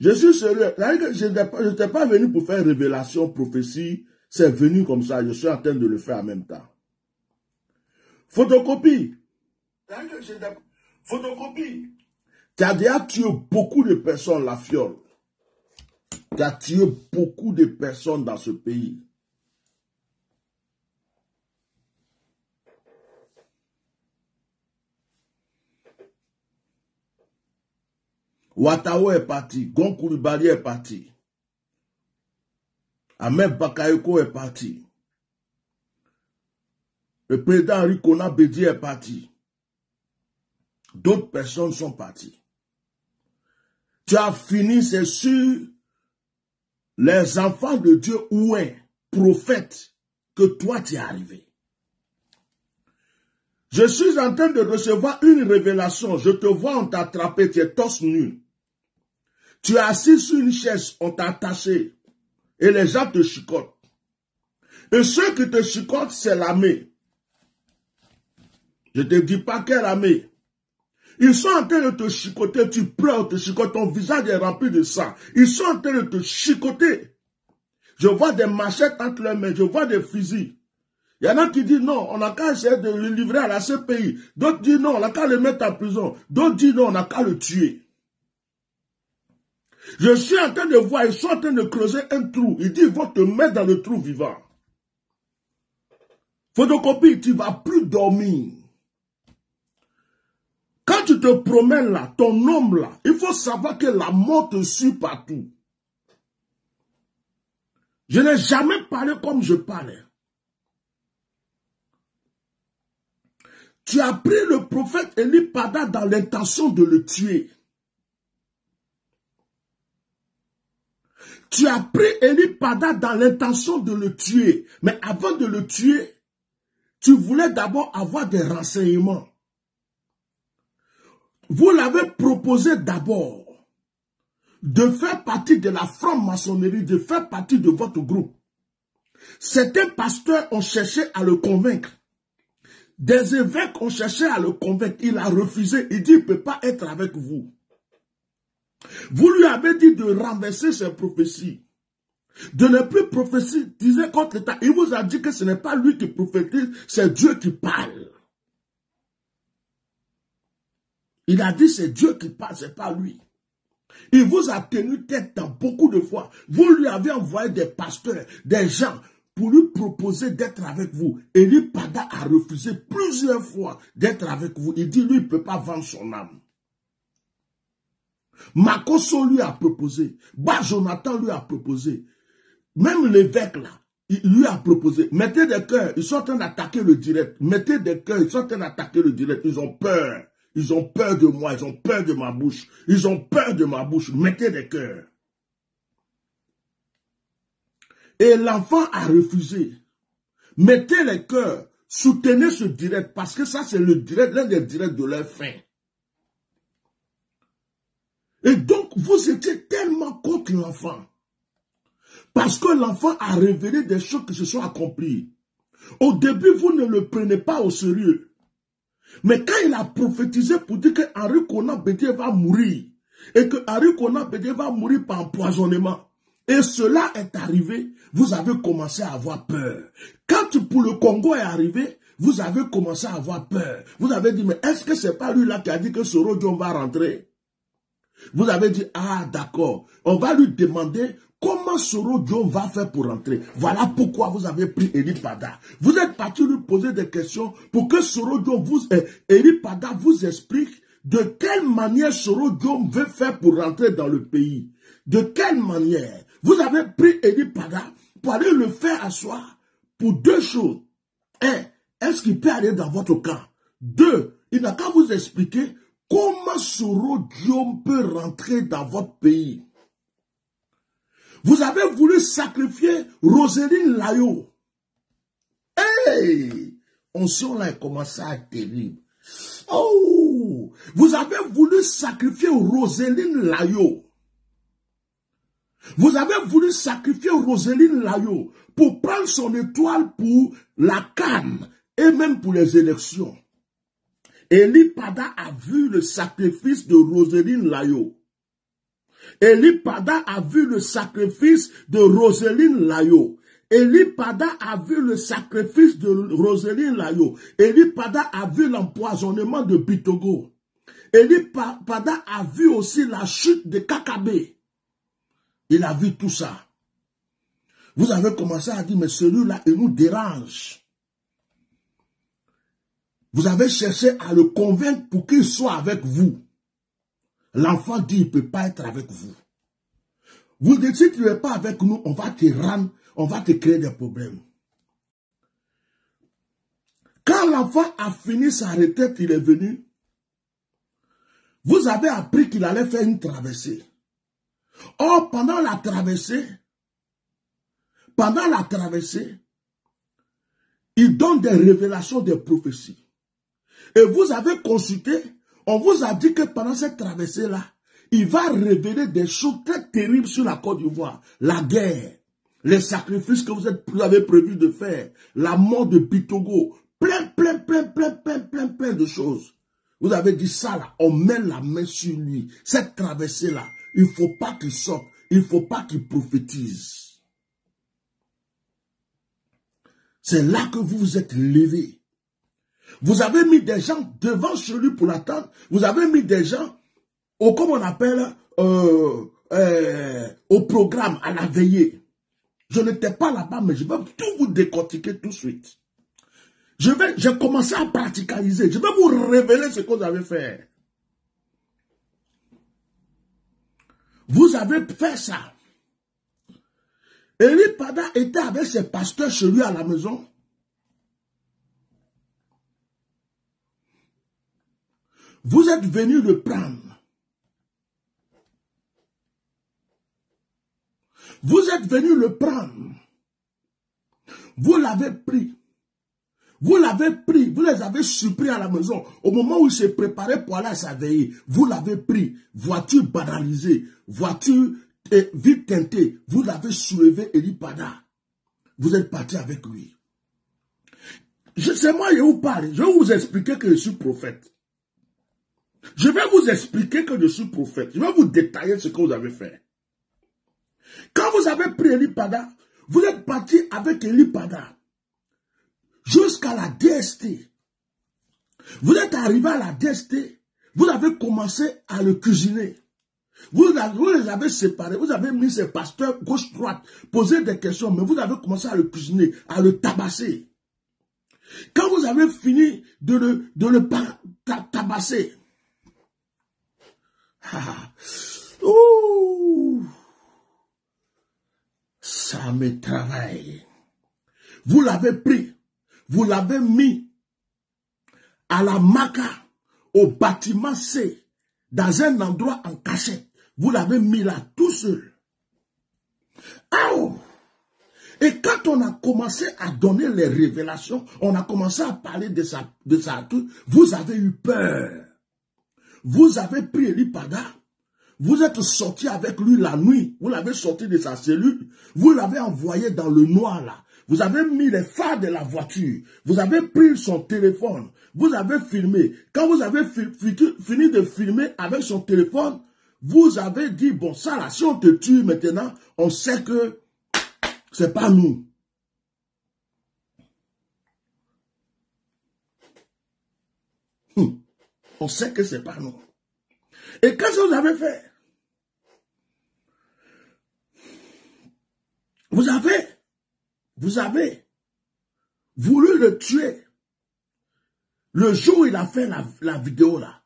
Je suis sérieux. Je n'étais pas venu pour faire révélation, prophétie. C'est venu comme ça. Je suis en train de le faire en même temps. Photocopie. Photocopie. Tu as déjà tué beaucoup de personnes, la fiole. Tu as tué beaucoup de personnes dans ce pays. Ouattara est parti. Gon Coulibaly est parti. Ahmed Bakayoko est parti. Le président Henri Konan Bédié est parti. D'autres personnes sont parties. Tu as fini, c'est sûr, les enfants de Dieu ou un prophète que toi tu es arrivé. Je suis en train de recevoir une révélation. Je te vois, on t'a attrapé, tu es torse nu. Tu es assis sur une chaise, on t'a attaché. Et les gens te chicotent. Et ceux qui te chicotent, c'est l'armée. Je ne te dis pas quelle armée. Ils sont en train de te chicoter, tu pleures, te chicotes, ton visage est rempli de sang. Ils sont en train de te chicoter. Je vois des machettes entre leurs mains, je vois des fusils. Il y en a qui disent non, on n'a qu'à essayer de le livrer à la CPI. D'autres disent non, on n'a qu'à le mettre en prison. D'autres disent non, on n'a qu'à le tuer. Je suis en train de voir, ils sont en train de creuser un trou. Ils disent, ils vont te mettre dans le trou vivant. Photocopie, tu ne vas plus dormir. Quand tu te promènes là, ton homme là, il faut savoir que la mort te suit partout. Je n'ai jamais parlé comme je parlais. Tu as pris le prophète Eli Pada dans l'intention de le tuer. Tu as pris Eli Pada dans l'intention de le tuer. Mais avant de le tuer, tu voulais d'abord avoir des renseignements. Vous l'avez proposé d'abord de faire partie de la franc-maçonnerie, de faire partie de votre groupe. Certains pasteurs ont cherché à le convaincre. Des évêques ont cherché à le convaincre. Il a refusé. Il dit, il ne peut pas être avec vous. Vous lui avez dit de renverser ses prophéties. De ne plus prophétiser contre l'État. Il vous a dit que ce n'est pas lui qui prophétise, c'est Dieu qui parle. Il a dit c'est Dieu qui parle, ce n'est pas lui. Il vous a tenu tête dans beaucoup de fois. Vous lui avez envoyé des pasteurs, des gens, pour lui proposer d'être avec vous. Eli Pada a refusé plusieurs fois d'être avec vous. Il dit, lui, il ne peut pas vendre son âme. Makoso lui a proposé. Jonathan lui a proposé. Même l'évêque là, il lui a proposé. Mettez des cœurs, ils sont en train d'attaquer le direct. Mettez des cœurs, ils sont en train d'attaquer le direct. Ils ont peur. Ils ont peur de moi, ils ont peur de ma bouche. Ils ont peur de ma bouche. Mettez des cœurs. Et l'enfant a refusé. Mettez les cœurs, soutenez ce direct, parce que ça c'est le direct, l'un des directs de leur fin. Et donc, vous étiez tellement contre l'enfant. Parce que l'enfant a révélé des choses qui se sont accomplies. Au début, vous ne le prenez pas au sérieux. Mais quand il a prophétisé pour dire que Henri Konan Bédié va mourir, et que Henri Konan Bédié va mourir par empoisonnement, et cela est arrivé, vous avez commencé à avoir peur. Quand pour le Congo est arrivé, vous avez commencé à avoir peur. Vous avez dit, mais est-ce que c'est pas lui là qui a dit que Soro Diom va rentrer? Vous avez dit, ah d'accord, on va lui demander comment Soro Diom va faire pour rentrer. Voilà pourquoi vous avez pris Eli Pada. Vous êtes parti lui poser des questions pour que Soro Diom Eli Pada vous explique de quelle manière Soro Diom veut faire pour rentrer dans le pays. De quelle manière? Vous avez pris Eli Pada pour aller le faire asseoir pour deux choses. Un, est-ce qu'il peut aller dans votre camp? Deux, il n'a qu'à vous expliquer comment Soro Diom peut rentrer dans votre pays. Vous avez voulu sacrifier Roseline Layo. Hey! On là, commencé à être terrible. Oh! Vous avez voulu sacrifier Roseline Layo. Vous avez voulu sacrifier Roseline Layo pour prendre son étoile pour la CAN et même pour les élections. Eli Pada a vu le sacrifice de Roseline Layo. Eli Pada a vu le sacrifice de Roselyne Layo. Eli Pada a vu le sacrifice de Roselyne Layo. Eli Pada a vu l'empoisonnement de Bitogo. Eli Pada a vu aussi la chute de Kakabe. Il a vu tout ça. Vous avez commencé à dire, mais celui-là, il nous dérange. Vous avez cherché à le convaincre pour qu'il soit avec vous. L'enfant dit, il ne peut pas être avec vous. Vous dites, si tu n'es pas avec nous, on va te rendre, on va te créer des problèmes. Quand l'enfant a fini sa retraite, il est venu. Vous avez appris qu'il allait faire une traversée. Or, pendant la traversée, il donne des révélations, des prophéties. Et vous avez consulté, on vous a dit que pendant cette traversée-là, il va révéler des choses très terribles sur la Côte d'Ivoire. La guerre, les sacrifices que vous avez prévu de faire, la mort de Bitogo, plein de choses. Vous avez dit ça là, on met la main sur lui. Cette traversée-là, il ne faut pas qu'il sorte, il ne faut pas qu'il prophétise. C'est là que vous vous êtes levé. Vous avez mis des gens devant chez lui pour l'attendre. Vous avez mis des gens comme on appelle, au programme, à la veillée. Je n'étais pas là-bas, mais je vais tout vous décortiquer tout de suite. J'ai commencé à praticaliser. Je vais vous révéler ce que vous avez fait. Vous avez fait ça. Eli Pada était avec ses pasteurs chez lui à la maison. Vous êtes venu le prendre. Vous êtes venu le prendre. Vous l'avez pris. Vous l'avez pris. Vous les avez surpris à la maison. Au moment où il s'est préparé pour aller à sa veillée, vous l'avez pris. Voiture banalisée. Voiture vite teintée. Vous l'avez soulevé, Eli Pada. Vous êtes parti avec lui. C'est moi qui vous parle. Je vais vous expliquer que je suis prophète. Je vais vous expliquer que je suis prophète. Je vais vous détailler ce que vous avez fait. Quand vous avez pris Eli Pada, vous êtes parti avec Eli Pada jusqu'à la DST. Vous êtes arrivé à la DST, vous avez commencé à le cuisiner. Vous les avez séparés, vous avez mis ces pasteurs gauche-droite, poser des questions, mais vous avez commencé à le cuisiner, à le tabasser. Quand vous avez fini de le tabasser, ça me travaille. Vous l'avez pris, vous l'avez mis à la Maca, au bâtiment C, dans un endroit en cachette. Vous l'avez mis là tout seul. Oh! Et quand on a commencé à donner les révélations, on a commencé à parler de sa truc, vous avez eu peur. Vous avez pris Eli Pada, vous êtes sorti avec lui la nuit, vous l'avez sorti de sa cellule, vous l'avez envoyé dans le noir là. Vous avez mis les phares de la voiture. Vous avez pris son téléphone. Vous avez filmé. Quand vous avez fini de filmer avec son téléphone, vous avez dit, bon, ça là, si on te tue maintenant, on sait que c'est pas nous. On sait que c'est pas nous. Et qu'est-ce que vous avez fait? Vous avez voulu le tuer le jour où il a fait la vidéo là.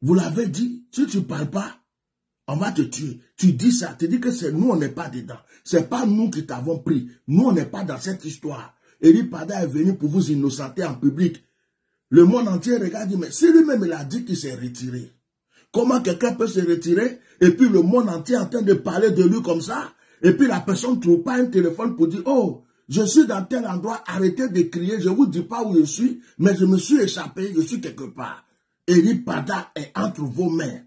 Vous l'avez dit, si tu ne parles pas, on va te tuer. Tu dis ça, tu dis que c'est nous, on n'est pas dedans. C'est pas nous qui t'avons pris. Nous, on n'est pas dans cette histoire. Eli Pada est venu pour vous innocenter en public. Le monde entier regarde, mais si lui-même il a dit qu'il s'est retiré. Comment quelqu'un peut se retirer et puis le monde entier est en train de parler de lui comme ça? Et puis la personne ne trouve pas un téléphone pour dire, oh, je suis dans tel endroit, arrêtez de crier, je ne vous dis pas où je suis, mais je me suis échappé, je suis quelque part. Eli Pada est entre vos mains.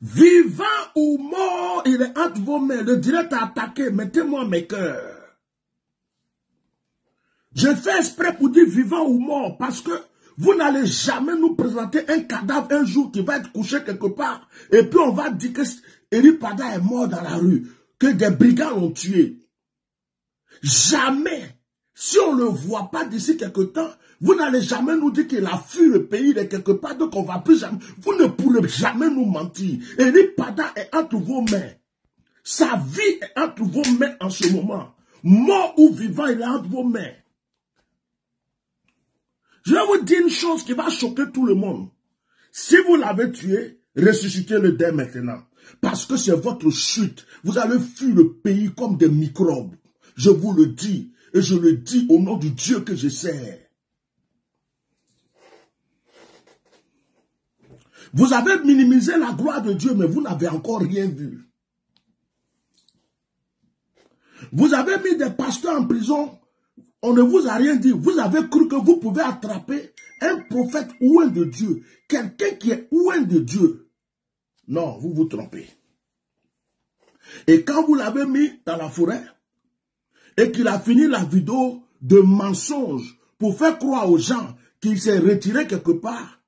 Vivant ou mort, il est entre vos mains. Le direct a attaqué, mettez-moi mes cœurs. Je fais exprès pour dire vivant ou mort, parce que Vous n'allez jamais nous présenter un cadavre un jour qui va être couché quelque part. Et puis on va dire que Eri Pada est mort dans la rue, que des brigands l'ont tué. Jamais. Si on ne le voit pas d'ici quelque temps, vous n'allez jamais nous dire qu'il a fui le pays de quelque part, donc on va plus jamais. Vous ne pourrez jamais nous mentir. Eri Pada est entre vos mains. Sa vie est entre vos mains en ce moment. Mort ou vivant, il est entre vos mains. Je vais vous dire une chose qui va choquer tout le monde. Si vous l'avez tué, ressuscitez-le dès maintenant. Parce que c'est votre chute. Vous avez fui le pays comme des microbes. Je vous le dis. Et je le dis au nom du Dieu que je sers. Vous avez minimisé la gloire de Dieu, mais vous n'avez encore rien vu. Vous avez mis des pasteurs en prison. On ne vous a rien dit. Vous avez cru que vous pouvez attraper un prophète loin de Dieu. Quelqu'un qui est loin de Dieu. Non, vous vous trompez. Et quand vous l'avez mis dans la forêt, et qu'il a fini la vidéo de mensonges pour faire croire aux gens qu'il s'est retiré quelque part,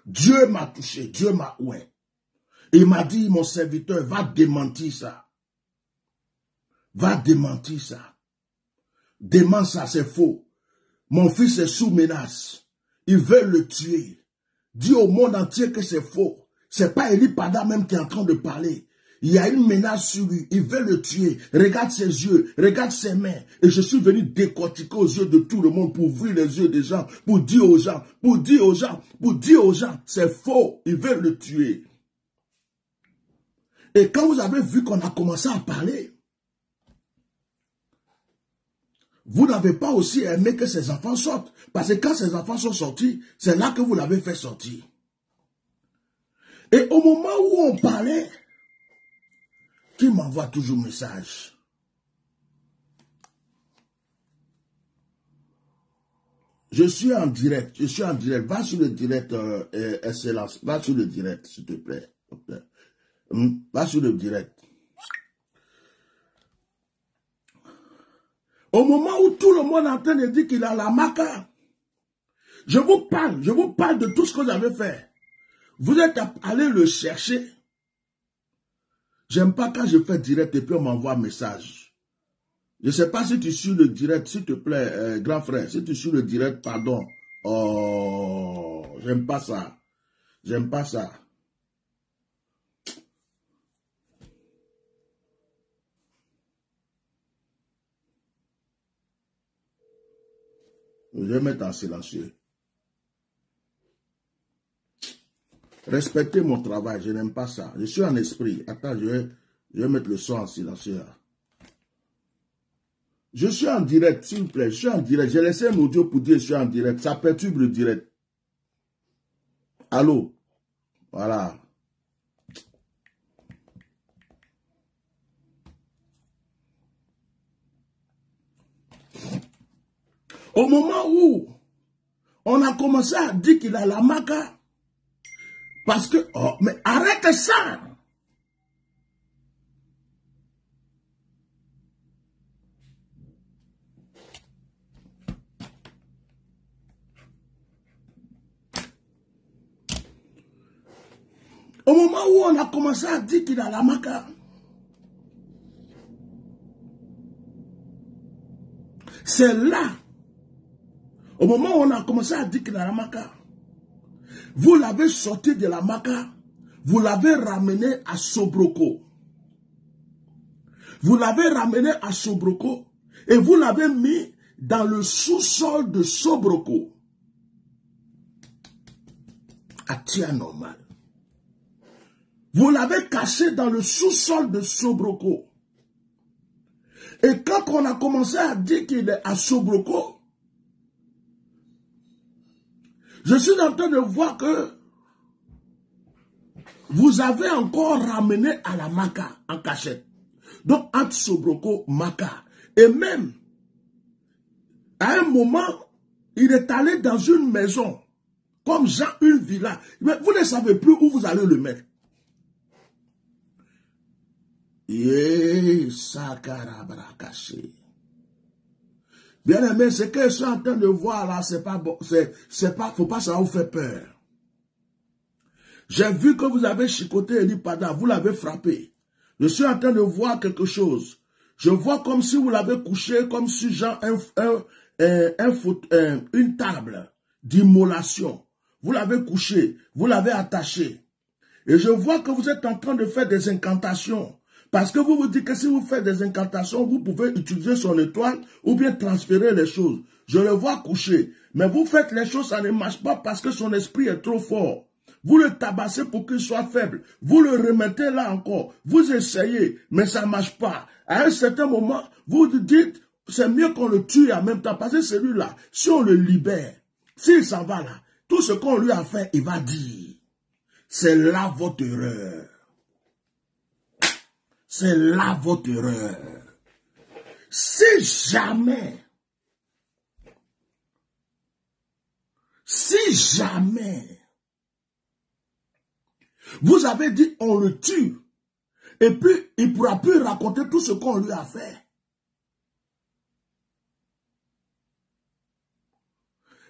Dieu m'a touché, Dieu m'a oué. Il m'a dit, mon serviteur, va démentir ça. Va démentir ça. Dément ça, c'est faux. Mon fils est sous menace. Ils veulent le tuer. Dis au monde entier que c'est faux. C'est pas Eri Pada même qui est en train de parler. Il y a une menace sur lui. Ils veulent le tuer. Regarde ses yeux. Regarde ses mains. Et je suis venu décortiquer aux yeux de tout le monde pour ouvrir les yeux des gens. Pour dire aux gens. C'est faux. Ils veulent le tuer. Et quand vous avez vu qu'on a commencé à parler, vous n'avez pas aussi aimé que ses enfants sortent. Parce que quand ses enfants sont sortis, c'est là que vous l'avez fait sortir. Et au moment où on parlait, qui m'envoie toujours message? Je suis en direct. Va sur le direct, Excellence. Va sur le direct, s'il te plaît. Va sur le direct. Au moment où tout le monde est en train de dire qu'il a la maca, je vous parle de tout ce que vous avez fait. Vous êtes allé le chercher. J'aime pas quand je fais direct et puis on m'envoie un message. Je ne sais pas si tu suis le direct, s'il te plaît, grand frère. Si tu suis le direct, pardon. Oh, j'aime pas ça. J'aime pas ça. Je vais mettre en silencieux. Respectez mon travail, je n'aime pas ça. Je suis en esprit. Attends, je vais mettre le son en silencieux. Je suis en direct, s'il vous plaît. Je suis en direct. J'ai laissé un audio pour dire que je suis en direct. Ça perturbe le direct. Allô? Voilà. Au moment où on a commencé à dire qu'il a la maca, parce que, oh, mais arrête ça! Au moment où on a commencé à dire qu'il a la maca, c'est là, au moment où on a commencé à dire qu'il a la maca, vous l'avez sorti de la maca, vous l'avez ramené à Sobroko. Vous l'avez ramené à Sobroko et vous l'avez mis dans le sous-sol de Sobroko. À Tia normal. Vous l'avez caché dans le sous-sol de Sobroko. Et quand on a commencé à dire qu'il est à Sobroko, je suis en train de voir que vous avez encore ramené à la maca en cachette. Donc, entre Sobroko, maca. Et même, à un moment, il est allé dans une maison, comme Jean, une villa. Mais vous ne savez plus où vous allez le mettre. Bien aimé, ce que je suis en train de voir là, c'est pas bon, faut pas ça vous faire peur. J'ai vu que vous avez chicoté Eli Pada, vous l'avez frappé. Je suis en train de voir quelque chose. Je vois comme si vous l'avez couché, comme si genre une table d'immolation. Vous l'avez couché, vous l'avez attaché. Et je vois que vous êtes en train de faire des incantations. Parce que vous vous dites que si vous faites des incantations, vous pouvez utiliser son étoile ou bien transférer les choses. Je le vois couché. Mais vous faites les choses, ça ne marche pas parce que son esprit est trop fort. Vous le tabassez pour qu'il soit faible. Vous le remettez là encore. Vous essayez, mais ça ne marche pas. À un certain moment, vous vous dites, c'est mieux qu'on le tue en même temps. Parce que celui-là, si on le libère, s'il s'en va là, tout ce qu'on lui a fait, il va dire. C'est là votre erreur. C'est là votre erreur. Si jamais vous avez dit on le tue, et puis il ne pourra plus raconter tout ce qu'on lui a fait.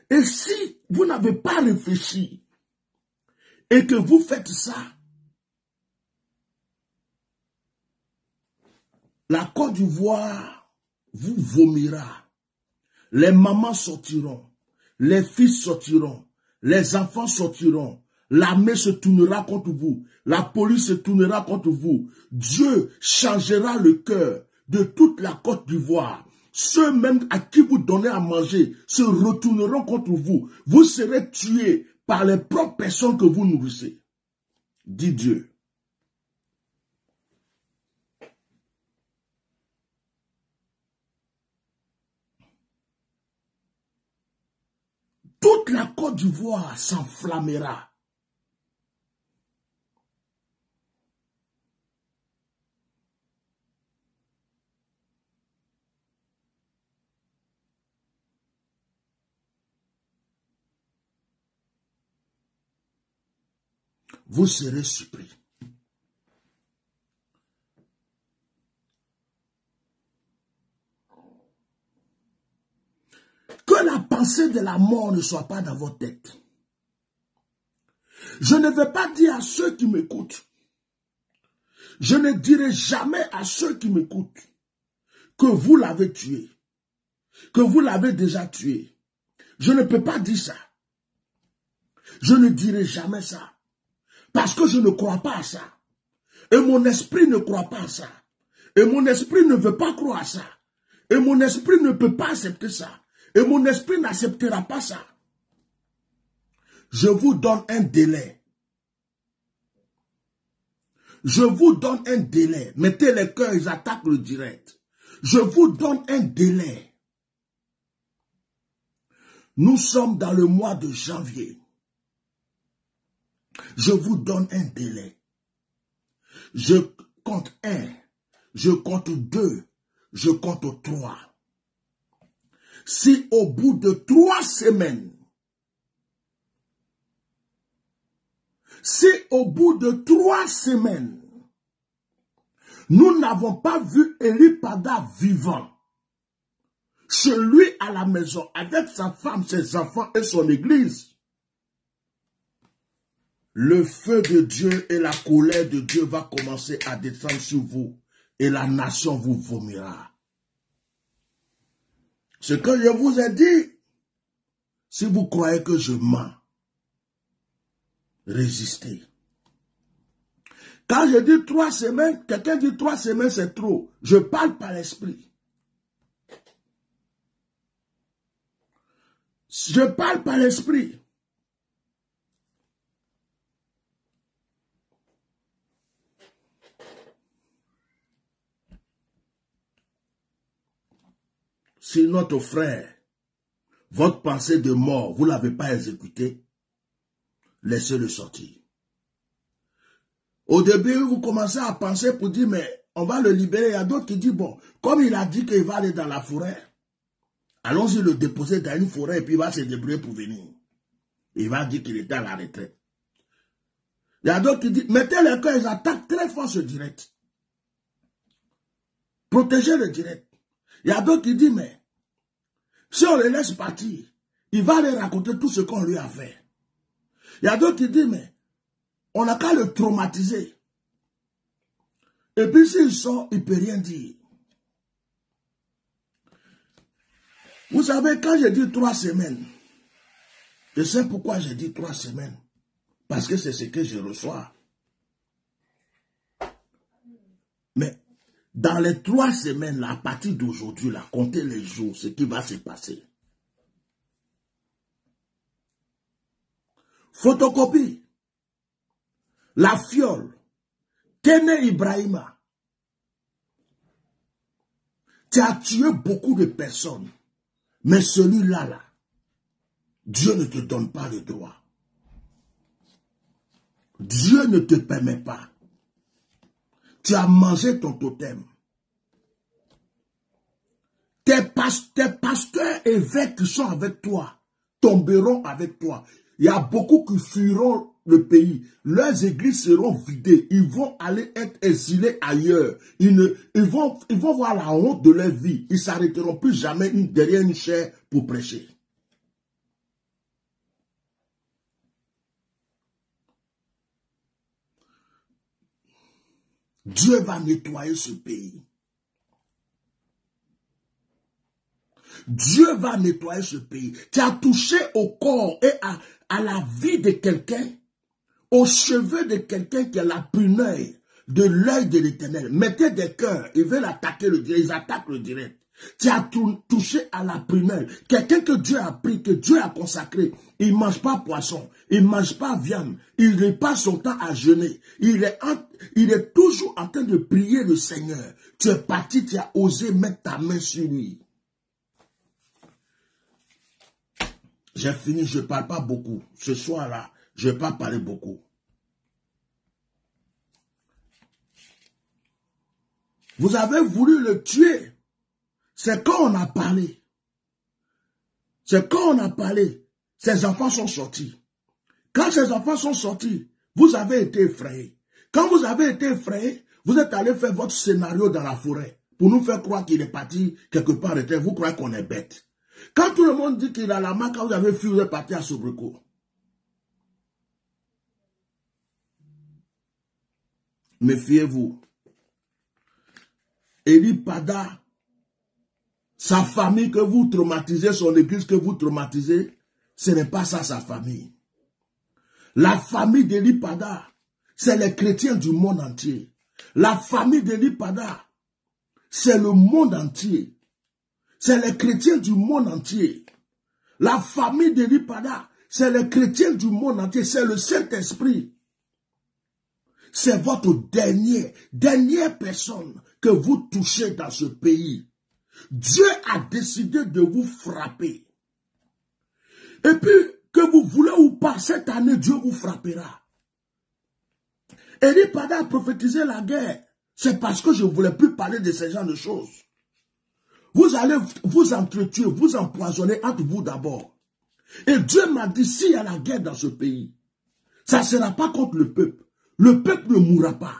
Et si vous n'avez pas réfléchi et que vous faites ça, la Côte d'Ivoire vous vomira. Les mamans sortiront, les fils sortiront, les enfants sortiront. L'armée se tournera contre vous. La police se tournera contre vous. Dieu changera le cœur de toute la Côte d'Ivoire. Ceux même à qui vous donnez à manger se retourneront contre vous. Vous serez tués par les propres personnes que vous nourrissez. Dit Dieu. Toute la Côte d'Ivoire s'enflammera. Vous serez surpris. Que la pensée de la mort ne soit pas dans votre tête. Je ne vais pas dire à ceux qui m'écoutent, je ne dirai jamais à ceux qui m'écoutent que vous l'avez tué, que vous l'avez déjà tué. Je ne peux pas dire ça. Je ne dirai jamais ça. Parce que je ne crois pas à ça. Et mon esprit ne croit pas à ça. Et mon esprit ne veut pas croire à ça. Et mon esprit ne peut pas accepter ça. Et mon esprit n'acceptera pas ça. Je vous donne un délai. Je vous donne un délai. Mettez les cœurs, ils attaquent le direct. Je vous donne un délai. Nous sommes dans le mois de janvier. Je vous donne un délai. Je compte 1, je compte 2, je compte 3. Si au bout de 3 semaines, nous n'avons pas vu Eli Pada vivant, chez lui à la maison, avec sa femme, ses enfants et son église, le feu de Dieu et la colère de Dieu va commencer à descendre sur vous et la nation vous vomira. Ce que je vous ai dit, si vous croyez que je mens, résistez. Quand je dis 3 semaines, quelqu'un dit 3 semaines c'est trop. Je parle par l'esprit. Je parle par l'esprit. Si notre frère, votre pensée de mort, vous ne l'avez pas exécutée, laissez-le sortir. Au début, vous commencez à penser pour dire, mais on va le libérer. Il y a d'autres qui disent, bon, comme il a dit qu'il va aller dans la forêt, allons-y le déposer dans une forêt et puis il va se débrouiller pour venir. Il va dire qu'il était à la retraite. Il y a d'autres qui disent, mettez les cœurs, ils attaquent très fort ce direct. Protégez le direct. Il y a d'autres qui disent, mais Si on le laisse partir, il va aller raconter tout ce qu'on lui a fait. Il y a d'autres qui disent, mais on n'a qu'à le traumatiser. Et puis s'il sort, il ne peut rien dire. Vous savez, quand j'ai dit 3 semaines, je sais pourquoi j'ai dit 3 semaines. Parce que c'est ce que je reçois. Mais dans les 3 semaines, là, à partir d'aujourd'hui, là, comptez les jours, ce qui va se passer. Photocopie. La fiole. Kene Ibrahima. Tu as tué beaucoup de personnes. Mais celui-là, là, Dieu ne te donne pas le droit. Dieu ne te permet pas. Tu as mangé ton totem. Tes pasteurs évêques qui sont avec toi tomberont avec toi. Il y a beaucoup qui fuiront le pays. Leurs églises seront vidées. Ils vont aller être exilés ailleurs. Ils vont voir la honte de leur vie. Ils ne s'arrêteront plus jamais derrière une chaire pour prêcher. Dieu va nettoyer ce pays. Dieu va nettoyer ce pays. Tu as touché au corps et à la vie de quelqu'un, aux cheveux de quelqu'un qui a la prunelle de l'œil de l'Éternel. Mettez des cœurs, ils veulent attaquer le direct, ils attaquent le direct. Tu as touché à la prunelle. Quelqu'un que Dieu a pris, que Dieu a consacré, il ne mange pas poisson, il ne mange pas viande, il ne passe son temps à jeûner. Il est toujours en train de prier le Seigneur. Tu es parti, tu as osé mettre ta main sur lui. J'ai fini, je ne parle pas beaucoup. Ce soir-là, je ne vais pas parler beaucoup. Vous avez voulu le tuer. C'est quand on a parlé. C'est quand on a parlé. Ses enfants sont sortis. Quand ses enfants sont sortis, vous avez été effrayés. Quand vous avez été effrayés, vous êtes allé faire votre scénario dans la forêt pour nous faire croire qu'il est parti quelque part. Vous croyez qu'on est bête. Quand tout le monde dit qu'il a la main, quand vous avez fui, vous êtes parti à sobreko. Méfiez-vous. Eli Pada, sa famille que vous traumatisez, son église que vous traumatisez, ce n'est pas ça sa famille. La famille d'Eli Pada, c'est les chrétiens du monde entier. La famille d'Eli Pada, c'est le monde entier. C'est les chrétiens du monde entier. La famille d'Eli Pada, c'est les chrétiens du monde entier. C'est le Saint-Esprit. C'est votre dernière personne que vous touchez dans ce pays. Dieu a décidé de vous frapper. Et puis, que vous voulez ou pas, cette année, Dieu vous frappera. Eli Pada a prophétisé la guerre. C'est parce que je ne voulais plus parler de ce genre de choses. Vous allez vous entretuer, vous empoisonner entre vous d'abord. Et Dieu m'a dit, s'il y a la guerre dans ce pays, ça ne sera pas contre le peuple. Le peuple ne mourra pas.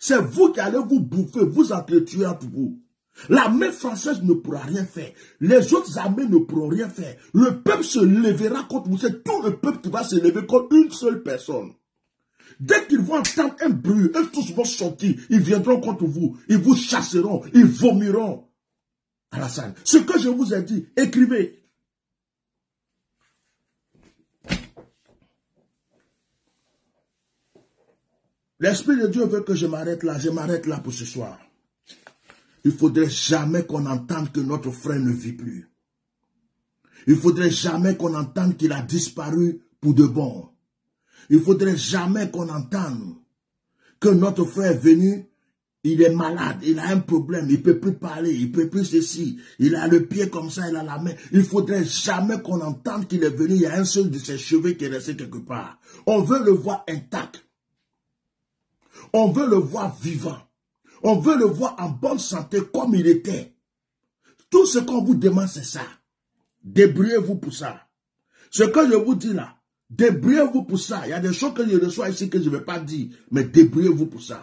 C'est vous qui allez vous bouffer, vous entretuer entre vous. L'armée française ne pourra rien faire. Les autres armées ne pourront rien faire. Le peuple se lèvera contre vous. C'est tout le peuple qui va se lever contre une seule personne. Dès qu'ils vont entendre un bruit, eux tous vont sortir. Ils viendront contre vous. Ils vous chasseront. Ils vomiront. Alassane, ce que je vous ai dit, écrivez. L'Esprit de Dieu veut que je m'arrête là pour ce soir. Il ne faudrait jamais qu'on entende que notre frère ne vit plus. Il ne faudrait jamais qu'on entende qu'il a disparu pour de bon. Il ne faudrait jamais qu'on entende que notre frère est venu, il est malade, il a un problème, il ne peut plus parler, il ne peut plus ceci, il a le pied comme ça, il a la main. Il ne faudrait jamais qu'on entende qu'il est venu, il y a un seul de ses cheveux qui est resté quelque part. On veut le voir intact. On veut le voir vivant. On veut le voir en bonne santé comme il était. Tout ce qu'on vous demande, c'est ça. Débrouillez-vous pour ça. Ce que je vous dis là, débrouillez-vous pour ça. Il y a des choses que je reçois ici que je ne vais pas dire, mais débrouillez-vous pour ça.